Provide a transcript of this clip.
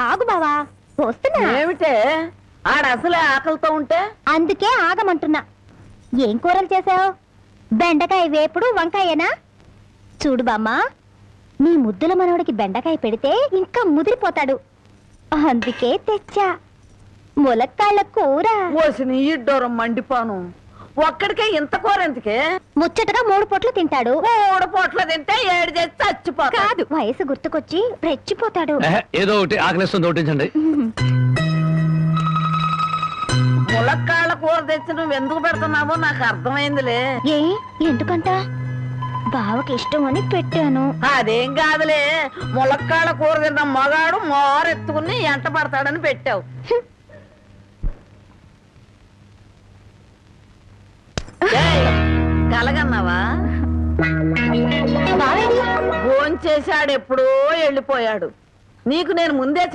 ఆగు బావా, వస్తున్నా. ఏమిటే ఆడ అసలే ఆకలితో ఉంటే? అందుకే ఆగమంటున్నా. ఏం కూరలు చేసావు? బెండకాయ వేపుడు, వంకాయేనా? చూడు బామ్మా, నీ ముద్దుల మనవడికి బెండకాయ పెడితే ఇంకా ముదిరిపోతాడు. అందుకే తెచ్చా ములక్కాళ్ళ కూర. ఓసిని ఇడ్డోరం మండిపోను. ఒక్కడికే ఇంత కూర ఎందుకే? ముచ్చటగా 3 పూట్లు తింటాడు. 3 పూట్ల తింటే 7 చేసి చచ్చిపోతాడు. కాదు, వయసు గుర్తుకొచ్చి రెచ్చిపోతాడు. ఏదో ఒకటి ఆకలిస్తుంది ఒకటించండి. ములక్కాళ్ళ కూర తెచ్చి నువ్వు ఎందుకు పెడుతున్నావో నాకు అర్థమైందిలే. ఏ ఎందుకంట? బావకి ఇష్టం అని పెట్టాను. అదేం కాదులే, ములక్కాళ్ళ కూర తిన్న మగాడు మోరెత్తుకుని ఎంట పడతాడని పెట్టావు. ఏయ్, కలగన్నావా? బావేడి? ఫోన్ చేశాడు, ఎప్పుడో వెళ్ళిపోయాడు. నీకు నేను ముందే